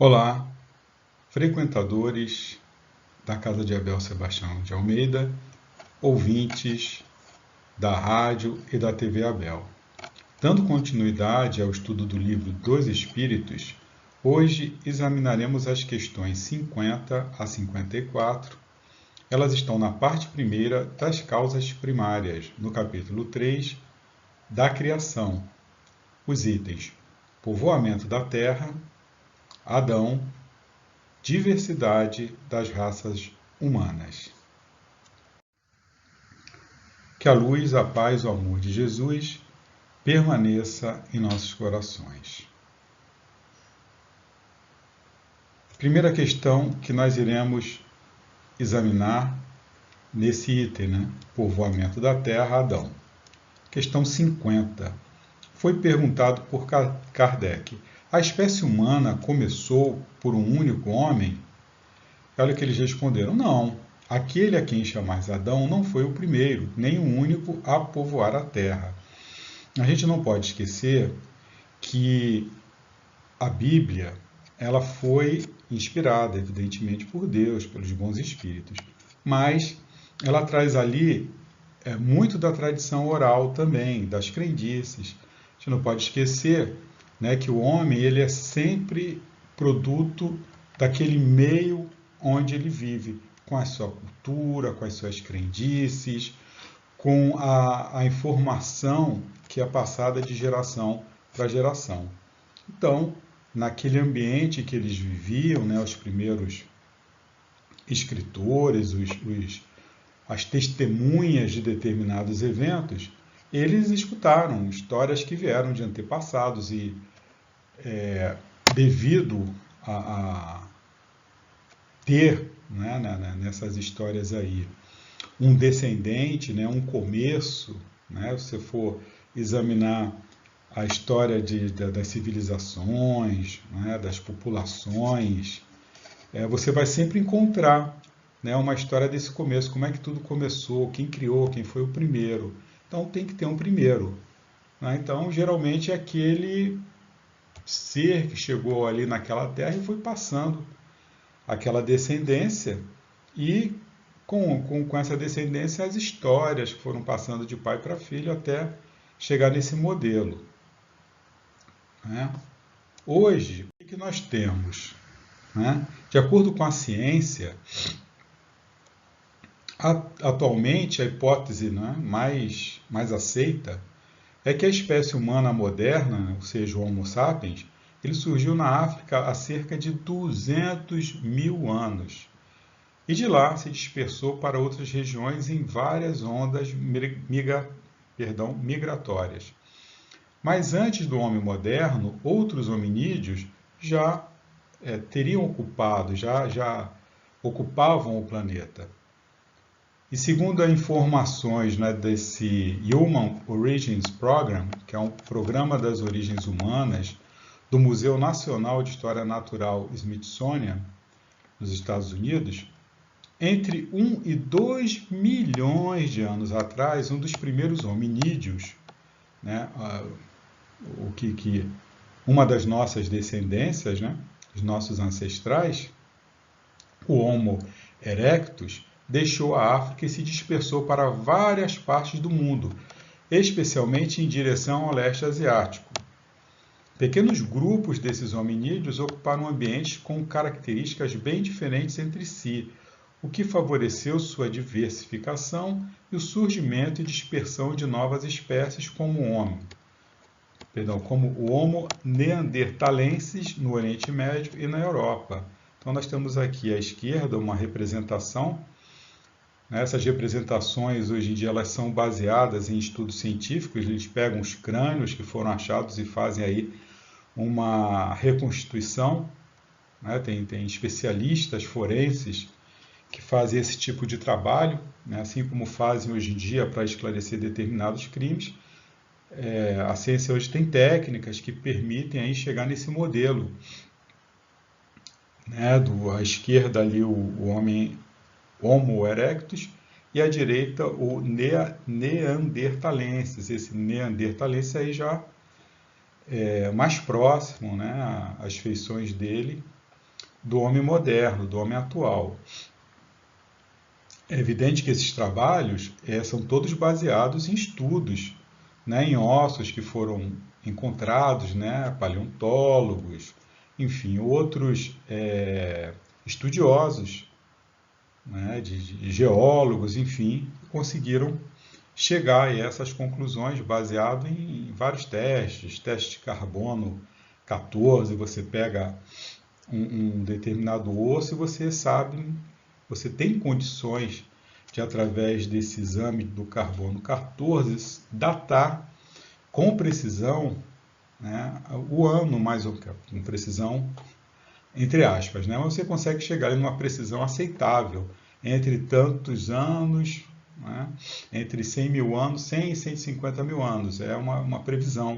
Olá, frequentadores da Casa de Abel Sebastião de Almeida, ouvintes da rádio e da TV Abel. Dando continuidade ao estudo do livro dos Espíritos, hoje examinaremos as questões 50 a 54. Elas estão na parte primeira das causas primárias, no capítulo 3 da criação. Os itens: povoamento da Terra, Adão, diversidade das raças humanas. Que a luz, a paz, o amor de Jesus permaneça em nossos corações. Primeira questão que nós iremos examinar nesse item, povoamento da Terra, Adão. Questão 50. Foi perguntado por Kardec: a espécie humana começou por um único homem? Olha o que eles responderam: não, aquele a quem chamais Adão não foi o primeiro, nem o único a povoar a terra. A gente não pode esquecer que a Bíblia ela foi inspirada, evidentemente, por Deus, pelos bons espíritos, mas ela traz ali muito da tradição oral também, das crendices. A gente não pode esquecer que o homem ele é sempre produto daquele meio onde ele vive, com a sua cultura, com as suas crendices, com a informação que é passada de geração para geração. Então, naquele ambiente que eles viviam, os primeiros escritores, as testemunhas de determinados eventos, eles escutaram histórias que vieram de antepassados e devido a ter nessas histórias aí um descendente, um começo, se você for examinar a história das civilizações, das populações, você vai sempre encontrar uma história desse começo, como é que tudo começou, quem criou, quem foi o primeiro. Então tem que ter um primeiro. Então, geralmente, é aquele ser que chegou ali naquela terra e foi passando aquela descendência e com essa descendência as histórias que foram passando de pai para filho até chegar nesse modelo. Hoje, o que nós temos? De acordo com a ciência, atualmente a hipótese mais aceita é que a espécie humana moderna, ou seja, o Homo sapiens, ele surgiu na África há cerca de 200 mil anos. E de lá se dispersou para outras regiões em várias ondas migratórias. Mas antes do homem moderno, outros hominídeos já teriam ocupado, já ocupavam o planeta. E segundo as informações desse Human Origins Program, que é um programa das origens humanas do Museu Nacional de História Natural Smithsonian, nos Estados Unidos, entre 1 e 2 milhões de anos atrás, um dos primeiros hominídeos, uma das nossas descendências, os nossos ancestrais, o Homo erectus, deixou a África e se dispersou para várias partes do mundo, especialmente em direção ao leste asiático. Pequenos grupos desses hominídeos ocuparam ambientes com características bem diferentes entre si, o que favoreceu sua diversificação e o surgimento e dispersão de novas espécies como o Homo neanderthalensis no Oriente Médio e na Europa. Então nós temos aqui à esquerda uma representação. Essas representações hoje em dia elas são baseadas em estudos científicos. Eles pegam os crânios que foram achados e fazem aí uma reconstituição. Tem especialistas forenses que fazem esse tipo de trabalho, assim como fazem hoje em dia para esclarecer determinados crimes. A ciência hoje tem técnicas que permitem aí chegar nesse modelo. À esquerda ali o homem Homo erectus e à direita o neanderthalensis. Esse neanderthalensis aí já é mais próximo às feições dele do homem moderno, do homem atual. É evidente que esses trabalhos são todos baseados em estudos, né, em ossos que foram encontrados, né, paleontólogos, enfim, outros estudiosos, né, de geólogos, enfim, conseguiram chegar a essas conclusões baseado em vários testes, teste de carbono 14, você pega um determinado osso e você sabe, você tem condições de, através desse exame do carbono 14, datar com precisão, né, o ano, mais ou menos, com precisão, entre aspas, né, mas você consegue chegar em uma precisão aceitável entre tantos anos, né, entre 100 mil anos, 100 e 150 mil anos. É uma previsão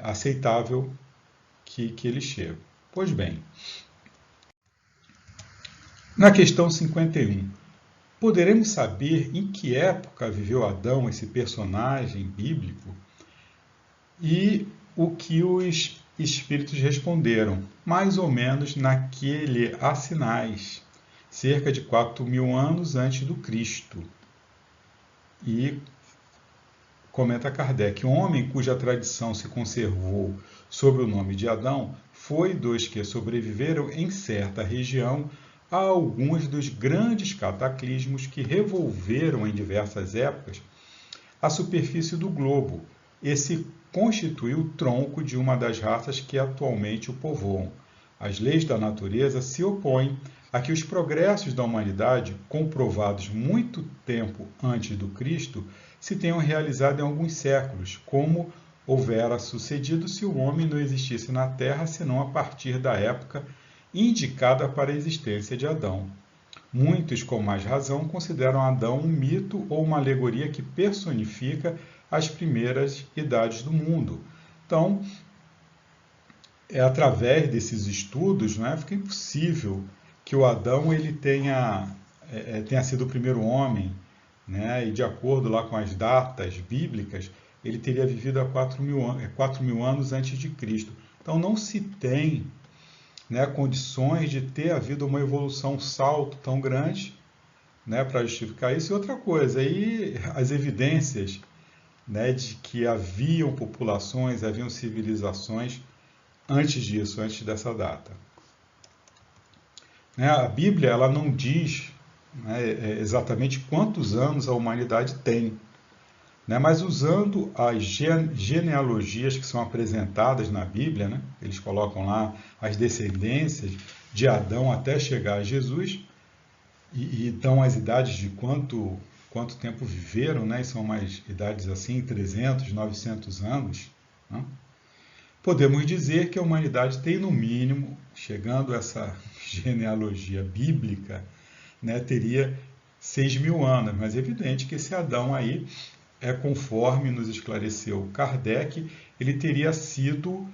aceitável que ele chega. Pois bem, na questão 51, poderemos saber em que época viveu Adão, esse personagem bíblico, e o que os espíritos responderam, mais ou menos naquele há sinais, cerca de 4.000 anos antes do Cristo. E comenta Kardec, o homem cuja tradição se conservou sob o nome de Adão foi dos que sobreviveram em certa região a alguns dos grandes cataclismos que revolveram em diversas épocas a superfície do globo e se constituiu o tronco de uma das raças que atualmente o povoam. As leis da natureza se opõem a que os progressos da humanidade, comprovados muito tempo antes do Cristo, se tenham realizado em alguns séculos, como houvera sucedido se o homem não existisse na Terra senão a partir da época indicada para a existência de Adão. Muitos, com mais razão, consideram Adão um mito ou uma alegoria que personifica as primeiras idades do mundo. Então, através desses estudos, né, fica impossível que o Adão ele tenha sido o primeiro homem, né, e de acordo lá com as datas bíblicas, ele teria vivido há 4.000 anos antes de Cristo. Então, não se tem, né, condições de ter havido uma evolução, um salto tão grande, né, para justificar isso. E outra coisa, aí as evidências, né, de que haviam populações, haviam civilizações antes disso, antes dessa data. Né, a Bíblia ela não diz, né, exatamente quantos anos a humanidade tem, né, mas usando as genealogias que são apresentadas na Bíblia, né, eles colocam lá as descendências de Adão até chegar a Jesus e dão as idades de quanto tempo viveram, né, e são mais idades assim, 300, 900 anos, né? Podemos dizer que a humanidade tem no mínimo, chegando a essa genealogia bíblica, né, teria 6.000 anos, mas é evidente que esse Adão aí, conforme nos esclareceu Kardec, ele teria sido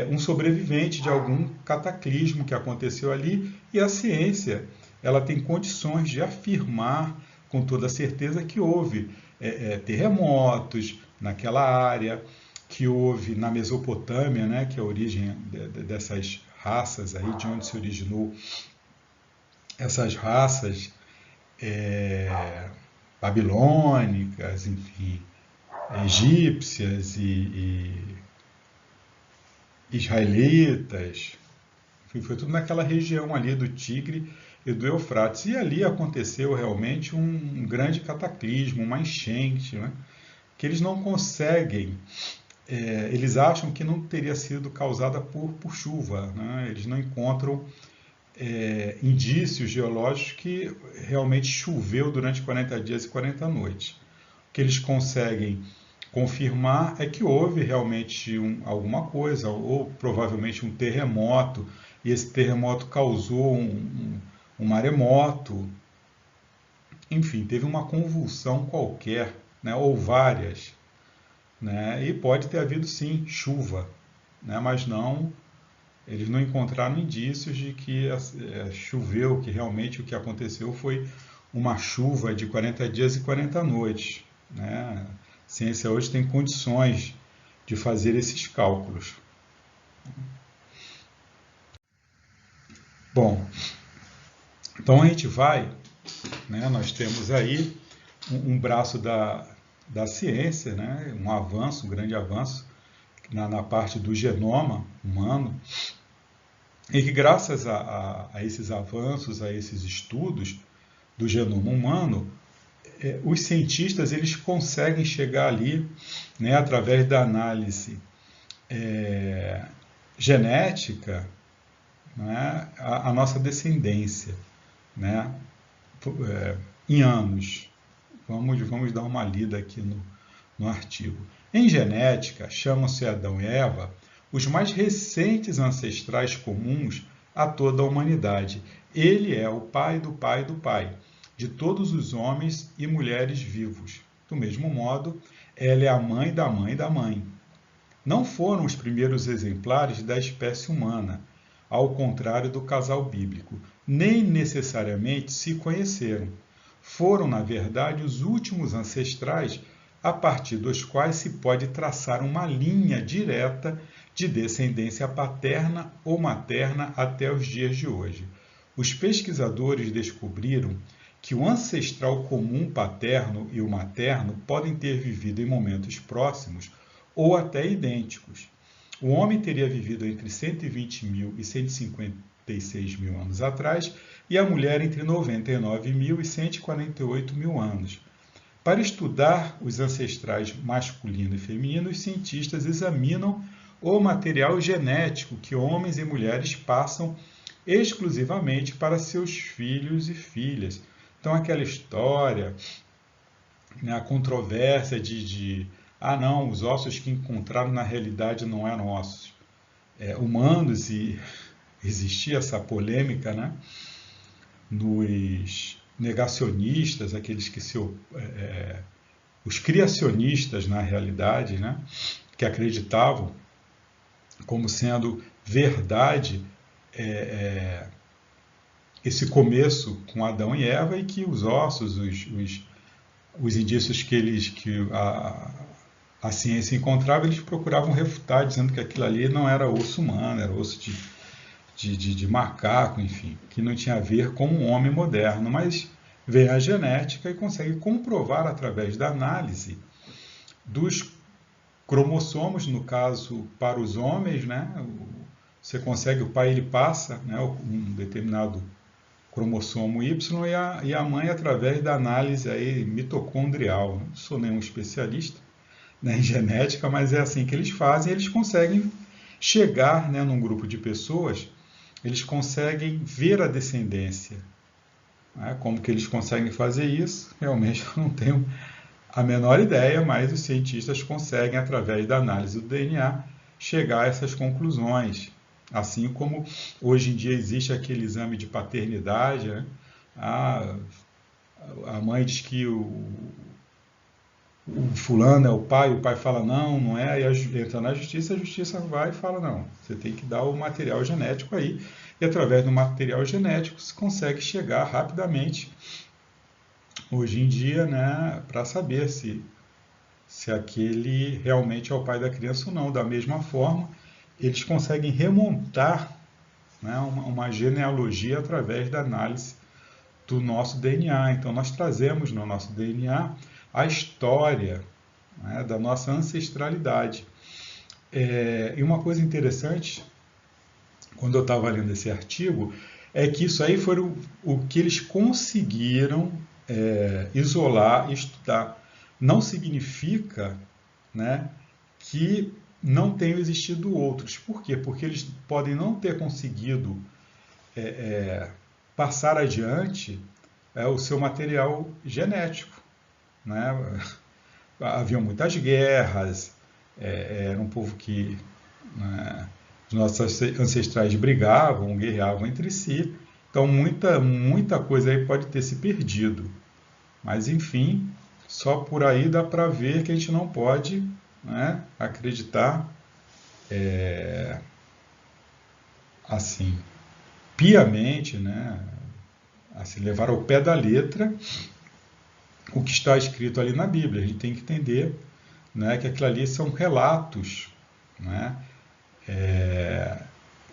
um sobrevivente de algum cataclismo que aconteceu ali, e a ciência ela tem condições de afirmar com toda certeza que houve terremotos naquela área, que houve na Mesopotâmia, né, que é a origem dessas raças aí, de onde se originou essas raças babilônicas, enfim, egípcias e israelitas, enfim, foi tudo naquela região ali do Tigre e do Eufrates. E ali aconteceu realmente um grande cataclismo, uma enchente, né, que eles não conseguem, eles acham que não teria sido causada por chuva, né, eles não encontram indícios geológicos que realmente choveu durante 40 dias e 40 noites. O que eles conseguem confirmar é que houve realmente alguma coisa, ou provavelmente um terremoto, e esse terremoto causou um maremoto. Enfim, teve uma convulsão qualquer, né, ou várias, né, e pode ter havido sim chuva, né, mas não, eles não encontraram indícios de que choveu, que realmente o que aconteceu foi uma chuva de 40 dias e 40 noites, né? A ciência hoje tem condições de fazer esses cálculos. Bom, então a gente vai, né, nós temos aí um braço da ciência, né, um avanço, um grande avanço na parte do genoma humano, e que graças a esses avanços, a esses estudos do genoma humano, os cientistas eles conseguem chegar ali, né, através da análise genética, né, a nossa descendência, né, em anos. Vamos dar uma lida aqui no artigo. Em genética, chamam-se Adão e Eva os mais recentes ancestrais comuns a toda a humanidade. Ele é o pai do pai do pai, de todos os homens e mulheres vivos. Do mesmo modo, ela é a mãe da mãe da mãe. Não foram os primeiros exemplares da espécie humana, ao contrário do casal bíblico, nem necessariamente se conheceram. Foram, na verdade, os últimos ancestrais a partir dos quais se pode traçar uma linha direta de descendência paterna ou materna até os dias de hoje. Os pesquisadores descobriram que o ancestral comum paterno e o materno podem ter vivido em momentos próximos ou até idênticos. O homem teria vivido entre 120 mil e 156 mil anos atrás e a mulher entre 99 mil e 148 mil anos. Para estudar os ancestrais masculino e feminino, os cientistas examinam o material genético que homens e mulheres passam exclusivamente para seus filhos e filhas. Então, aquela história, né, a controvérsia de não, os ossos que encontraram na realidade não eram ossos humanos, e existia essa polêmica, né, nos negacionistas, aqueles que os criacionistas, na realidade, né, que acreditavam como sendo verdade esse começo com Adão e Eva, e que os ossos, os indícios que a ciência encontrava, eles procuravam refutar, dizendo que aquilo ali não era osso humano, era osso de macaco, enfim, que não tinha a ver com um homem moderno. Mas vem a genética e consegue comprovar através da análise dos cromossomos, no caso para os homens, né? Você consegue, o pai ele passa, né, um determinado cromossomo Y, e a mãe através da análise aí mitocondrial. Não sou nenhum especialista, né, em genética, mas é assim que eles fazem. Eles conseguem chegar, né, num grupo de pessoas, eles conseguem ver a descendência. Né? Como que eles conseguem fazer isso? Realmente eu não tenho a menor ideia, mas os cientistas conseguem, através da análise do DNA, chegar a essas conclusões. Assim como hoje em dia existe aquele exame de paternidade, né? A mãe diz que o fulano é o pai fala não é, e entra na justiça, a justiça vai e fala não, você tem que dar o material genético aí, e através do material genético se consegue chegar rapidamente, hoje em dia, né, para saber se aquele realmente é o pai da criança ou não. Da mesma forma, eles conseguem remontar, né, uma genealogia através da análise do nosso DNA. Então, nós trazemos no nosso DNA a história, né, da nossa ancestralidade. E uma coisa interessante, quando eu estava lendo esse artigo, é que isso aí foi o que eles conseguiram isolar e estudar. Não significa, né, que não tenham existido outros. Por quê? Porque eles podem não ter conseguido passar adiante o seu material genético. Né? Haviam muitas guerras, era um povo que, né, os nossos ancestrais brigavam, guerreavam entre si, então muita coisa aí pode ter se perdido. Mas, enfim, só por aí dá para ver que a gente não pode, né, acreditar assim, piamente, né, assim, levar ao pé da letra o que está escrito ali na Bíblia. A gente tem que entender, né, que aquilo ali são relatos, né,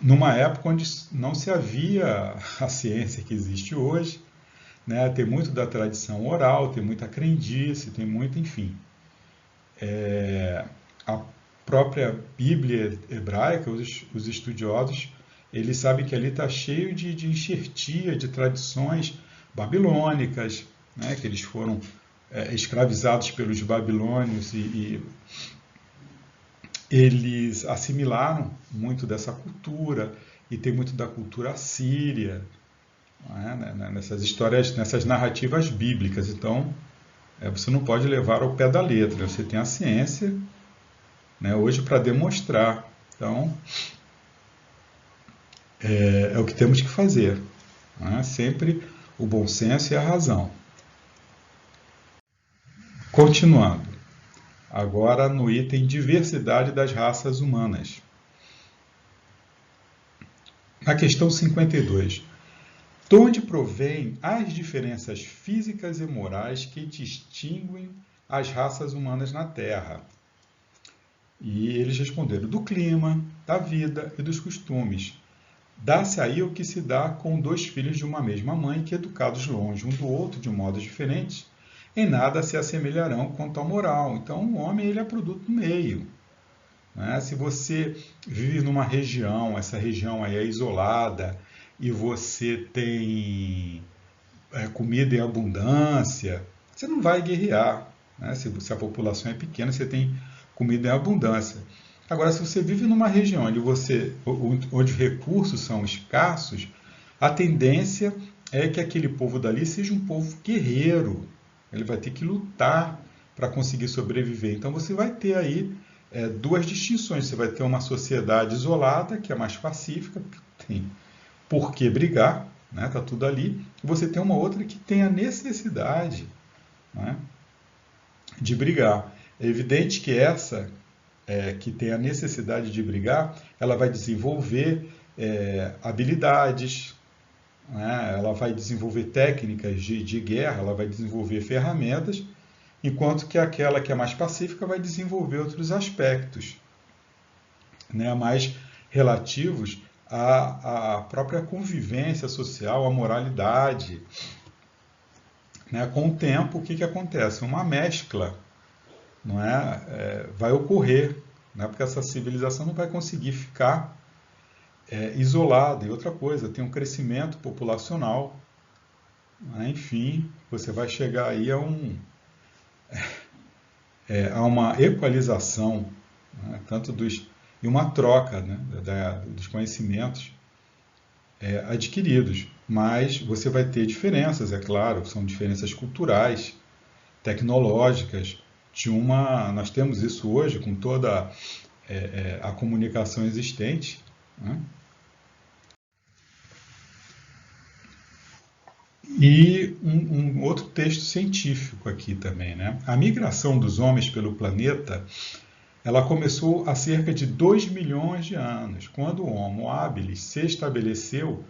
numa época onde não se havia a ciência que existe hoje, né? Tem muito da tradição oral, tem muita crendice, tem muito, enfim. A própria Bíblia hebraica, os estudiosos, eles sabem que ali está cheio de enxertia, de tradições babilônicas, né? Que eles foram escravizados pelos babilônios e eles assimilaram muito dessa cultura e tem muito da cultura assíria, né, nessas histórias, nessas narrativas bíblicas. Então, você não pode levar ao pé da letra. Você tem a ciência, né, hoje para demonstrar. Então, é o que temos que fazer. Né? Sempre o bom senso e a razão. Continuando. Agora no item diversidade das raças humanas. Na questão 52. De onde provém as diferenças físicas e morais que distinguem as raças humanas na Terra? E eles responderam: do clima, da vida e dos costumes. Dá-se aí o que se dá com dois filhos de uma mesma mãe que, educados longe um do outro de modos diferentes, em nada se assemelharão quanto à moral. Então, o homem ele é produto do meio. Né? Se você vive numa região, essa região aí é isolada, e você tem comida em abundância, você não vai guerrear. Né? Se a população é pequena, você tem comida em abundância. Agora, se você vive numa região onde os recursos são escassos, a tendência é que aquele povo dali seja um povo guerreiro. Ele vai ter que lutar para conseguir sobreviver. Então, você vai ter aí duas distinções. Você vai ter uma sociedade isolada, que é mais pacífica, que tem por que brigar, né? Tá tudo ali. E você tem uma outra que tem a necessidade, né, de brigar. É evidente que essa que tem a necessidade de brigar, ela vai desenvolver habilidades, né? Ela vai desenvolver técnicas de guerra, ela vai desenvolver ferramentas, enquanto que aquela que é mais pacífica vai desenvolver outros aspectos, né, mais relativos à própria convivência social, à moralidade. Né? Com o tempo, o que acontece? Uma mescla, não vai ocorrer, né? Porque essa civilização não vai conseguir ficar isolada. E outra coisa, tem um crescimento populacional, né? Enfim, você vai chegar aí a uma equalização, né? E uma troca, né, dos conhecimentos adquiridos. Mas você vai ter diferenças, é claro, são diferenças culturais, tecnológicas. Nós temos isso hoje com toda a comunicação existente. Né? E um outro texto científico aqui também. Né? A migração dos homens pelo planeta ela começou há cerca de 2 milhões de anos, quando o Homo habilis se estabeleceu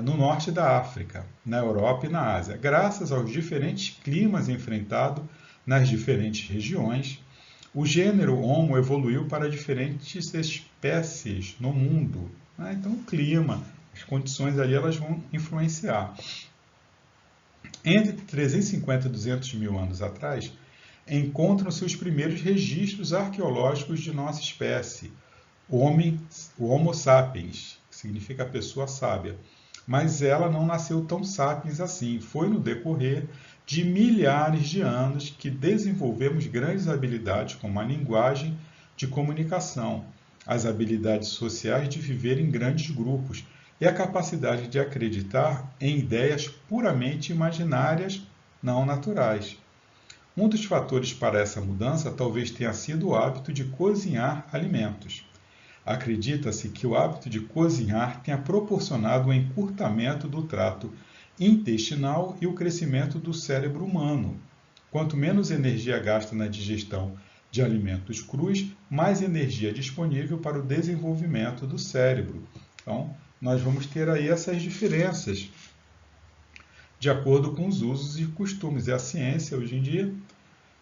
no norte da África, na Europa e na Ásia. Graças aos diferentes climas enfrentados nas diferentes regiões, o gênero Homo evoluiu para diferentes espécies no mundo. Né? Então, o clima, as condições ali, elas vão influenciar. Entre 350 e 200 mil anos atrás, encontram-se os primeiros registros arqueológicos de nossa espécie, o Homo sapiens, que significa pessoa sábia. Mas ela não nasceu tão sapiens assim. Foi no decorrer de milhares de anos que desenvolvemos grandes habilidades como a linguagem de comunicação, as habilidades sociais de viver em grandes grupos e a capacidade de acreditar em ideias puramente imaginárias, não naturais. Um dos fatores para essa mudança talvez tenha sido o hábito de cozinhar alimentos. Acredita-se que o hábito de cozinhar tenha proporcionado um encurtamento do trato intestinal e o crescimento do cérebro humano. Quanto menos energia gasta na digestão de alimentos crus, mais energia é disponível para o desenvolvimento do cérebro. Então, nós vamos ter aí essas diferenças de acordo com os usos e costumes. E a ciência, hoje em dia,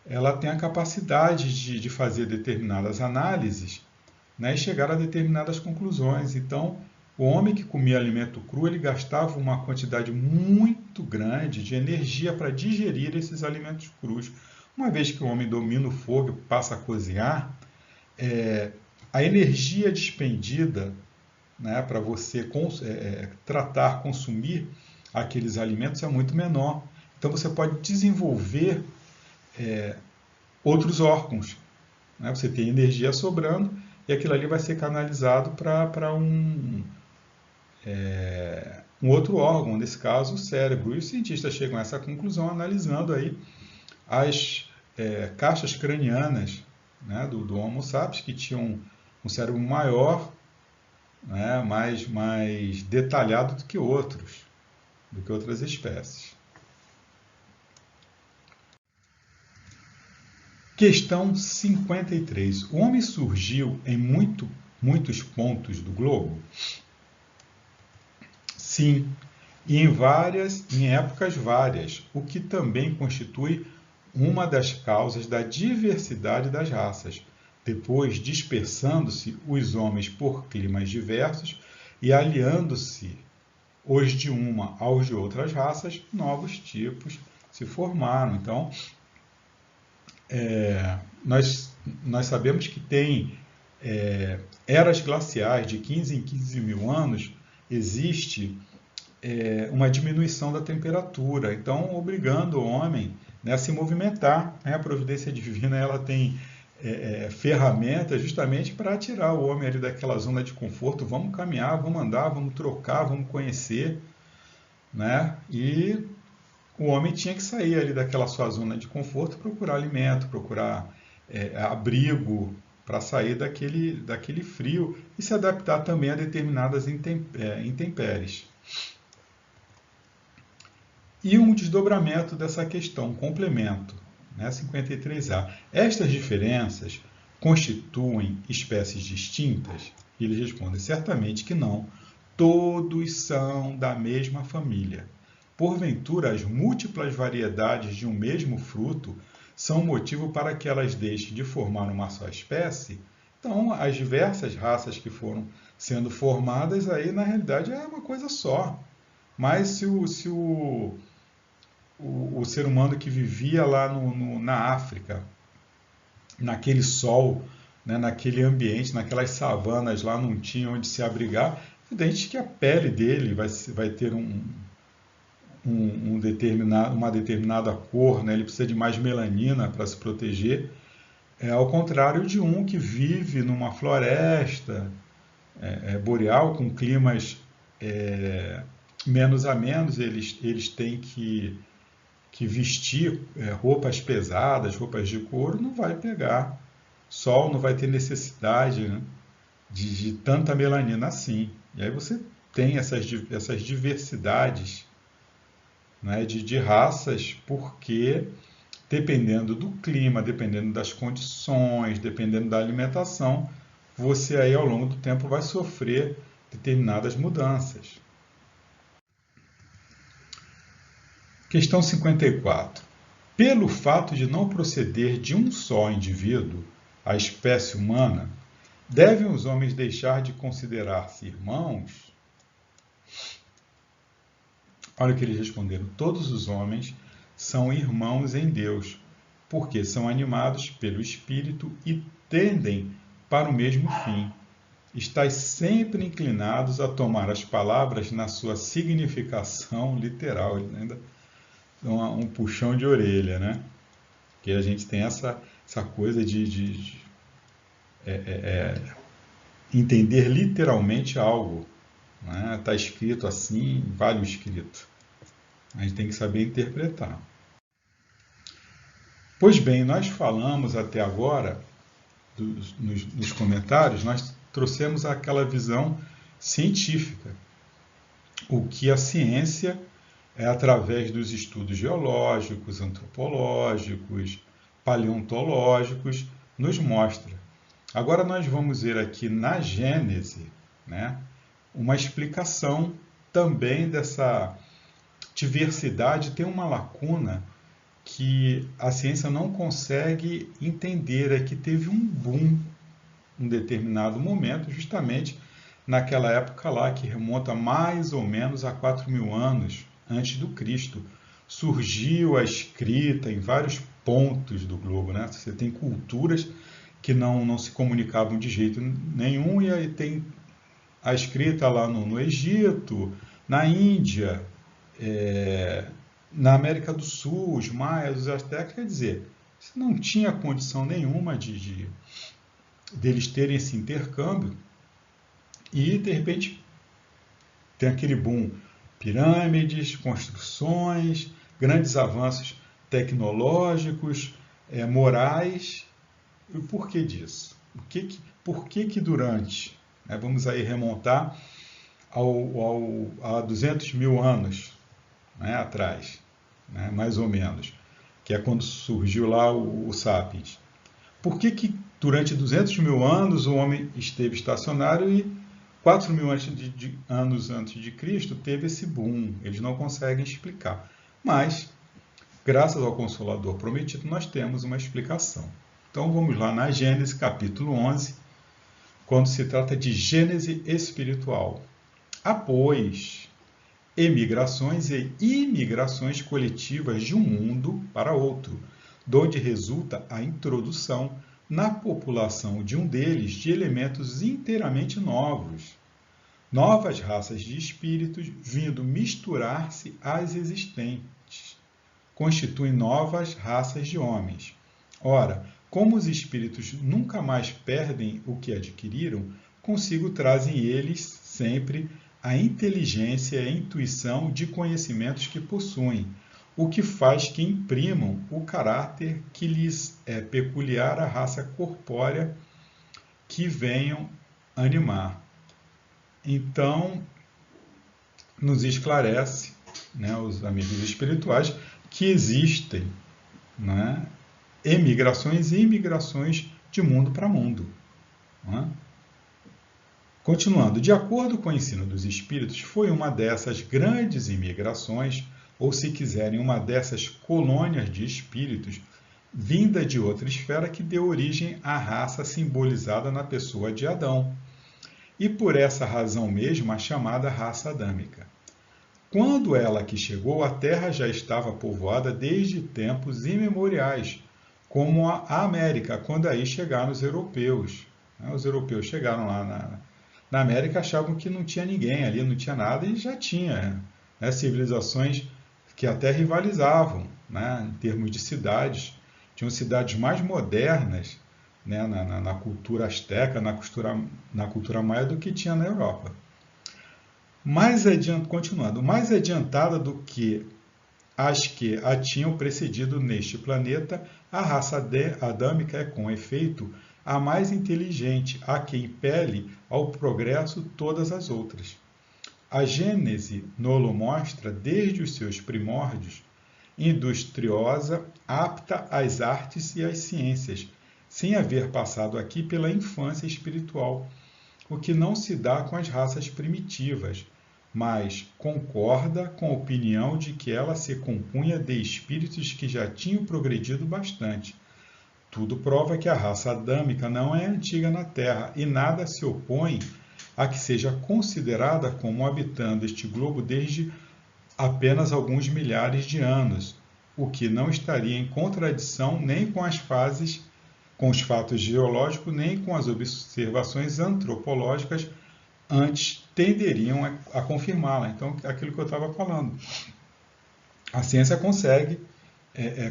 ela tem a capacidade de fazer determinadas análises, né, e chegaram a determinadas conclusões. Então, o homem que comia alimento cru, ele gastava uma quantidade muito grande de energia para digerir esses alimentos crus. Uma vez que o homem domina o fogo e passa a cozinhar, a energia despendida, né, para você tratar, consumir aqueles alimentos é muito menor. Então você pode desenvolver outros órgãos, né? Você tem energia sobrando e aquilo ali vai ser canalizado para um outro órgão, nesse caso o cérebro. E os cientistas chegam a essa conclusão analisando aí as caixas cranianas, né, do Homo sapiens, que tinham um cérebro maior, né, mais detalhado do que outras espécies. Questão 53. O homem surgiu em muitos pontos do globo? Sim, e em épocas várias, o que também constitui uma das causas da diversidade das raças, depois dispersando-se os homens por climas diversos e aliando-se os de uma aos de outras raças, novos tipos se formaram. Então, nós sabemos que tem eras glaciais de 15 em 15 mil anos, existe uma diminuição da temperatura, então obrigando o homem, né, a se movimentar. A providência divina ela tem ferramentas justamente para tirar o homem ali daquela zona de conforto. Vamos caminhar, vamos andar, vamos trocar, vamos conhecer, né? E o homem tinha que sair ali daquela sua zona de conforto, procurar alimento, procurar abrigo, para sair daquele frio e se adaptar também a determinadas intempéries. E um desdobramento dessa questão, complemento, né, 53A. Estas diferenças constituem espécies distintas? E eles respondem, certamente que não. Todos são da mesma família. Porventura, as múltiplas variedades de um mesmo fruto são motivo para que elas deixem de formar uma só espécie? Então, as diversas raças que foram sendo formadas aí, na realidade, é uma coisa só. Mas se o ser humano que vivia lá na África, naquele sol, né, naquele ambiente, naquelas savanas lá, não tinha onde se abrigar, é evidente que a pele dele vai ter uma determinada cor, né? Ele precisa de mais melanina para se proteger, ao contrário de um que vive numa floresta boreal, com climas menos a menos, eles têm que vestir roupas pesadas, roupas de couro, não vai pegar sol, não vai ter necessidade, né, de tanta melanina assim. E aí você tem essas diversidades, né, de raças, porque dependendo do clima, dependendo das condições, dependendo da alimentação, você aí ao longo do tempo vai sofrer determinadas mudanças. Questão 54. Pelo fato de não proceder de um só indivíduo, a espécie humana, devem os homens deixar de considerar-se irmãos? Olha o que eles responderam. Todos os homens são irmãos em Deus, porque são animados pelo Espírito e tendem para o mesmo fim. Estais sempre inclinados a tomar as palavras na sua significação literal. Ele ainda um puxão de orelha, né? Que a gente tem essa coisa de entender literalmente algo. Está escrito assim, vale o escrito. A gente tem que saber interpretar. Pois bem, nós falamos até agora, nos comentários, nós trouxemos aquela visão científica. O que a ciência através dos estudos geológicos, antropológicos, paleontológicos, nos mostra. Agora nós vamos ver aqui na Gênese, né, uma explicação também dessa diversidade. Tem uma lacuna que a ciência não consegue entender, é que teve um boom um determinado momento, justamente naquela época lá que remonta mais ou menos a 4.000 anos antes do Cristo. Surgiu a escrita em vários pontos do globo, né? Você tem culturas que não se comunicavam de jeito nenhum, e aí tem a escrita lá no Egito, na Índia, na América do Sul, os maias, os astecas, quer dizer, você não tinha condição nenhuma deles terem esse intercâmbio, e de repente tem aquele boom, pirâmides, construções, grandes avanços tecnológicos, morais. E o porquê disso? Por que durante, vamos aí remontar a 200.000 anos, né, atrás, né, mais ou menos, que é quando surgiu lá o Sapiens. Por que durante 200.000 anos o homem esteve estacionário e 4.000 anos antes de Cristo teve esse boom? Eles não conseguem explicar. Mas, graças ao Consolador prometido, nós temos uma explicação. Então vamos lá na Gênesis capítulo 11, quando se trata de Gênese espiritual. Há, pois, emigrações e imigrações coletivas de um mundo para outro, donde resulta a introdução na população de um deles de elementos inteiramente novos, novas raças de espíritos vindo misturar-se às existentes, constituem novas raças de homens. Ora, como os espíritos nunca mais perdem o que adquiriram, consigo trazem eles sempre a inteligência e a intuição de conhecimentos que possuem, o que faz que imprimam o caráter que lhes é peculiar à raça corpórea que venham animar. Então, nos esclarece, né, os amigos espirituais, que existem, né, emigrações e imigrações de mundo para mundo. Né? Continuando, de acordo com o ensino dos espíritos, foi uma dessas grandes imigrações, ou se quiserem, uma dessas colônias de espíritos, vinda de outra esfera, que deu origem à raça simbolizada na pessoa de Adão, e por essa razão mesmo a chamada raça adâmica. Quando ela aqui chegou, a Terra já estava povoada desde tempos imemoriais, como a América, quando aí chegaram os europeus. Os europeus chegaram lá na América, achavam que não tinha ninguém ali, não tinha nada, e já tinha, né, civilizações que até rivalizavam, né, em termos de cidades. Tinham cidades mais modernas, né, na cultura asteca, na cultura maia, do que tinha na Europa. Continuando, mais adiantada do que as que a tinham precedido neste planeta, a raça adâmica é, com efeito, a mais inteligente, a que impele ao progresso todas as outras. A Gênese nolo mostra desde os seus primórdios, industriosa, apta às artes e às ciências, sem haver passado aqui pela infância espiritual, o que não se dá com as raças primitivas, mas concorda com a opinião de que ela se compunha de espíritos que já tinham progredido bastante. Tudo prova que a raça adâmica não é antiga na Terra, e nada se opõe a que seja considerada como habitando este globo desde apenas alguns milhares de anos, o que não estaria em contradição nem com os fatos geológicos, nem com as observações antropológicas, antes tenderiam a confirmá-la. Então, aquilo que eu estava falando. A ciência consegue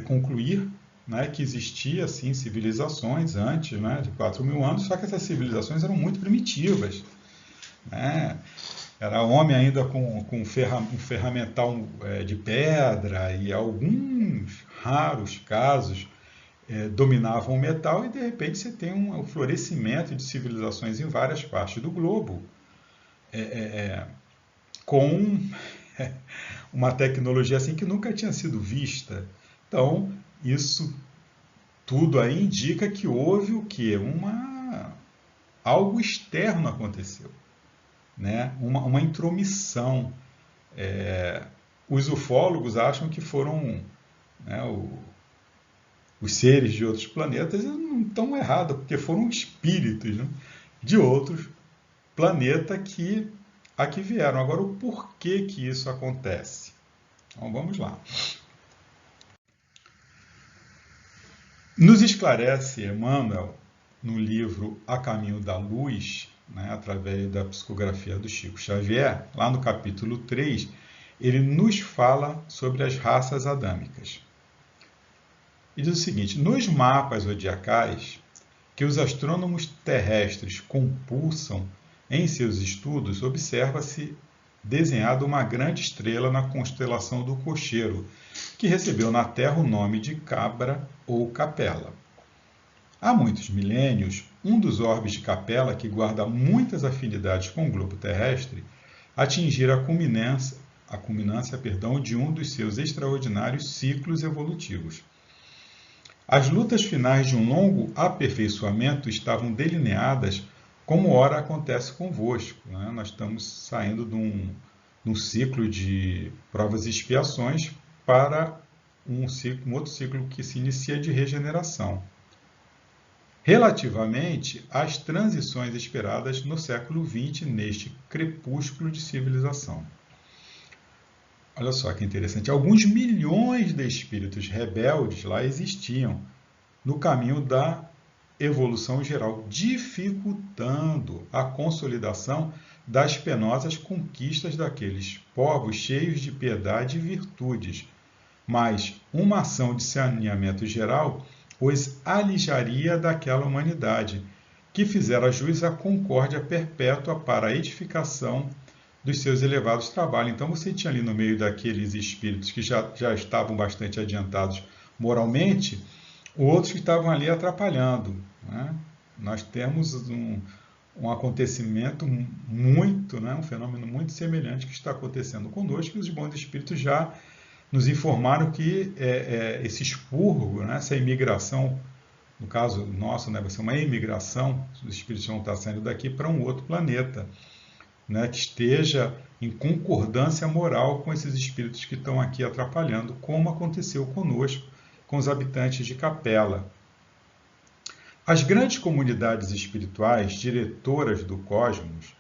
concluir, né, que existia, sim, civilizações antes, né, de 4.000 anos, só que essas civilizações eram muito primitivas. Né? Era homem ainda com um ferramental de pedra, e alguns raros casos dominavam o metal, e de repente você tem um florescimento de civilizações em várias partes do globo, com uma tecnologia assim que nunca tinha sido vista. Então, isso tudo aí indica que houve o quê? Algo externo aconteceu, né? Uma intromissão. Os ufólogos acham que foram, né, os seres de outros planetas não estão errados, porque foram espíritos, né, de outros planetas que aqui vieram. Agora, o porquê que isso acontece? Então, vamos lá. Nos esclarece Emmanuel, no livro A Caminho da Luz, né, através da psicografia do Chico Xavier, lá no capítulo 3, ele nos fala sobre as raças adâmicas. E diz o seguinte: nos mapas zodiacais que os astrônomos terrestres compulsam em seus estudos, observa-se desenhada uma grande estrela na constelação do Cocheiro, que recebeu na Terra o nome de Cabra ou Capela. Há muitos milênios, um dos orbes de Capela, que guarda muitas afinidades com o globo terrestre, atingira a culminância de um dos seus extraordinários ciclos evolutivos. As lutas finais de um longo aperfeiçoamento estavam delineadas como ora acontece convosco, né? Nós estamos saindo de um ciclo de provas e expiações para um outro ciclo que se inicia de regeneração. Relativamente às transições esperadas no século XX, neste crepúsculo de civilização. Olha só que interessante, alguns milhões de espíritos rebeldes lá existiam no caminho da evolução geral, dificultando a consolidação das penosas conquistas daqueles povos cheios de piedade e virtudes. Mas uma ação de saneamento geral os alijaria daquela humanidade, que fizera jus à concórdia perpétua para a edificação dos seus elevados trabalhos. Então você tinha ali no meio daqueles espíritos que já estavam bastante adiantados moralmente, outros que estavam ali atrapalhando, né? Nós temos um acontecimento muito, né, um fenômeno muito semelhante que está acontecendo conosco, e os bons espíritos já nos informaram que esse expurgo, né, essa imigração, no caso nosso, né, vai ser uma imigração, os espíritos vão estar saindo daqui para um outro planeta, né, que esteja em concordância moral com esses espíritos que estão aqui atrapalhando, como aconteceu conosco, com os habitantes de Capela. As grandes comunidades espirituais, diretoras do cosmos,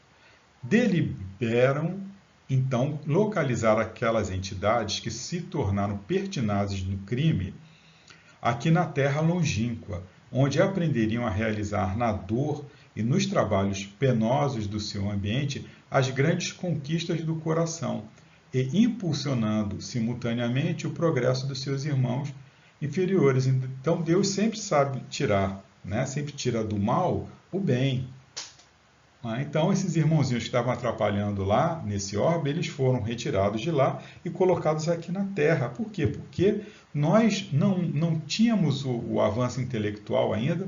deliberam então localizar aquelas entidades que se tornaram pertinazes no crime aqui na Terra longínqua, onde aprenderiam a realizar na dor e nos trabalhos penosos do seu ambiente as grandes conquistas do coração e impulsionando simultaneamente o progresso dos seus irmãos inferiores. Então Deus sempre sabe tirar, né? Sempre tira do mal o bem. Então esses irmãozinhos que estavam atrapalhando lá nesse orbe, eles foram retirados de lá e colocados aqui na Terra. Por quê? Porque nós não tínhamos o avanço intelectual ainda,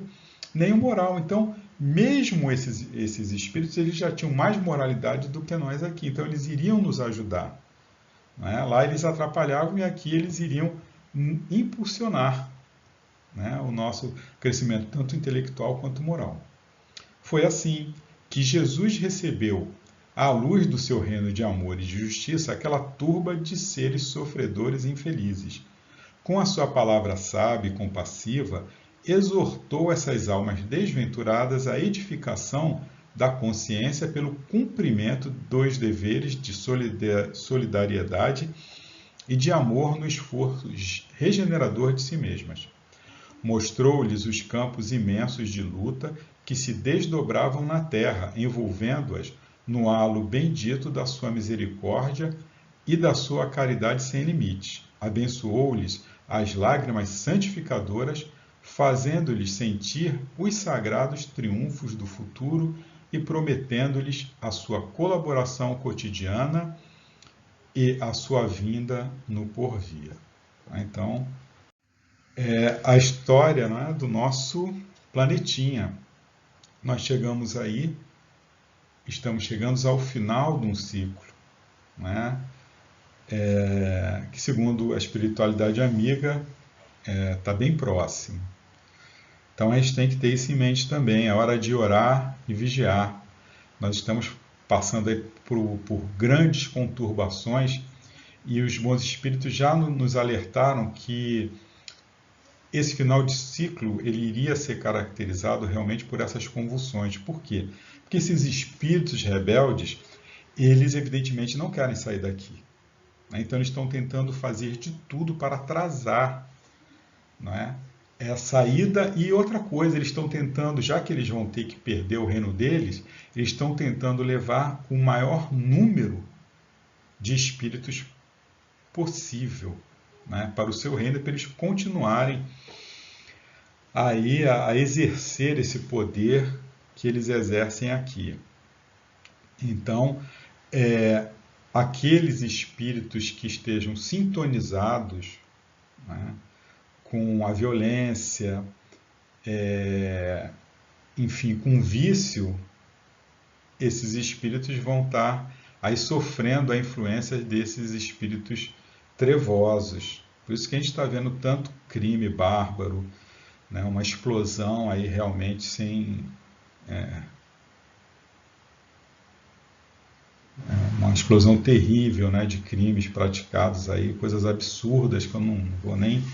nem o moral. Então, mesmo esses espíritos, eles já tinham mais moralidade do que nós aqui. Então, eles iriam nos ajudar, né? Lá eles atrapalhavam e aqui eles iriam impulsionar, né, o nosso crescimento, tanto intelectual quanto moral. Foi assim que Jesus recebeu, à luz do seu reino de amor e de justiça, aquela turba de seres sofredores e infelizes. Com a sua palavra sábia e compassiva, exortou essas almas desventuradas à edificação da consciência pelo cumprimento dos deveres de solidariedade e de amor no esforço regenerador de si mesmas. Mostrou-lhes os campos imensos de luta que se desdobravam na terra, envolvendo-as no halo bendito da sua misericórdia e da sua caridade sem limites. Abençoou-lhes as lágrimas santificadoras, fazendo-lhes sentir os sagrados triunfos do futuro e prometendo-lhes a sua colaboração cotidiana e a sua vinda no porvir. Então, a história, né, do nosso planetinha. Nós chegamos aí, estamos chegando ao final de um ciclo, né, que segundo a espiritualidade amiga está bem próximo. Então a gente tem que ter isso em mente também, é hora de orar e vigiar. Nós estamos passando aí por grandes conturbações e os bons espíritos já nos alertaram que esse final de ciclo ele iria ser caracterizado realmente por essas convulsões. Por quê? Porque esses espíritos rebeldes, eles evidentemente não querem sair daqui, né? Então eles estão tentando fazer de tudo para atrasar, não é? A saída. E outra coisa, eles estão tentando, já que eles vão ter que perder o reino deles, eles estão tentando levar o maior número de espíritos possível, né, para o seu reino, para eles continuarem aí a exercer esse poder que eles exercem aqui. Então, aqueles espíritos que estejam sintonizados, né, com a violência, enfim, com o vício, esses espíritos vão estar aí sofrendo a influência desses espíritos trevosos. Por isso que a gente está vendo tanto crime bárbaro, né, uma explosão aí realmente sem... uma explosão terrível, né, de crimes praticados aí, coisas absurdas que eu não vou nem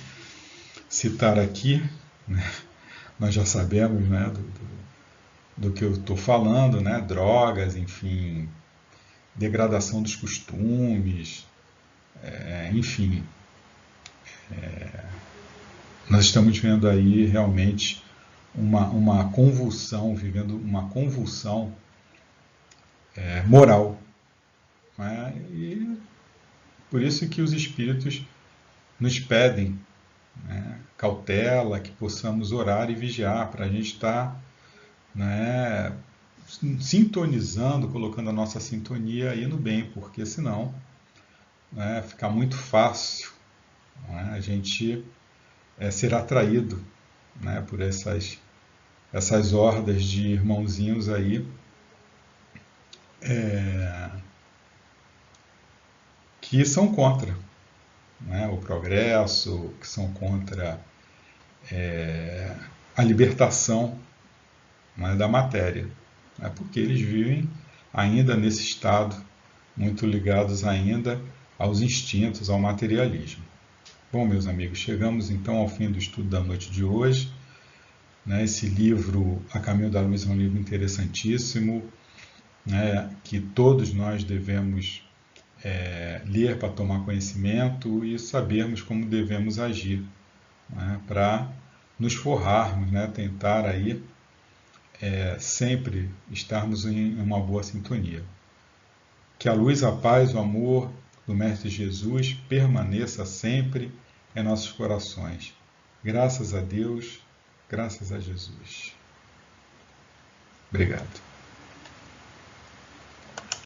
citar aqui, né? Nós já sabemos, né, do que eu estou falando, né, drogas, enfim, degradação dos costumes, enfim, nós estamos vendo aí realmente uma convulsão, vivendo uma convulsão moral, né? E por isso que os espíritos nos pedem, né, cautela, que possamos orar e vigiar, para a gente estar, né, sintonizando, colocando a nossa sintonia aí no bem, porque senão, né, fica muito fácil, né, a gente ser atraído, né, por essas hordas de irmãozinhos aí, que são contra, né, o progresso, que são contra a libertação, né, da matéria, né, porque eles vivem ainda nesse estado, muito ligados ainda aos instintos, ao materialismo. Bom, meus amigos, chegamos então ao fim do estudo da noite de hoje, né? Esse livro, A Caminho da Luz, é um livro interessantíssimo, né, que todos nós devemos ler para tomar conhecimento e sabermos como devemos agir, né, para nos forrarmos, né, tentar aí sempre estarmos em uma boa sintonia. Que a luz, a paz, o amor do Mestre Jesus permaneça sempre em nossos corações. Graças a Deus, graças a Jesus. Obrigado.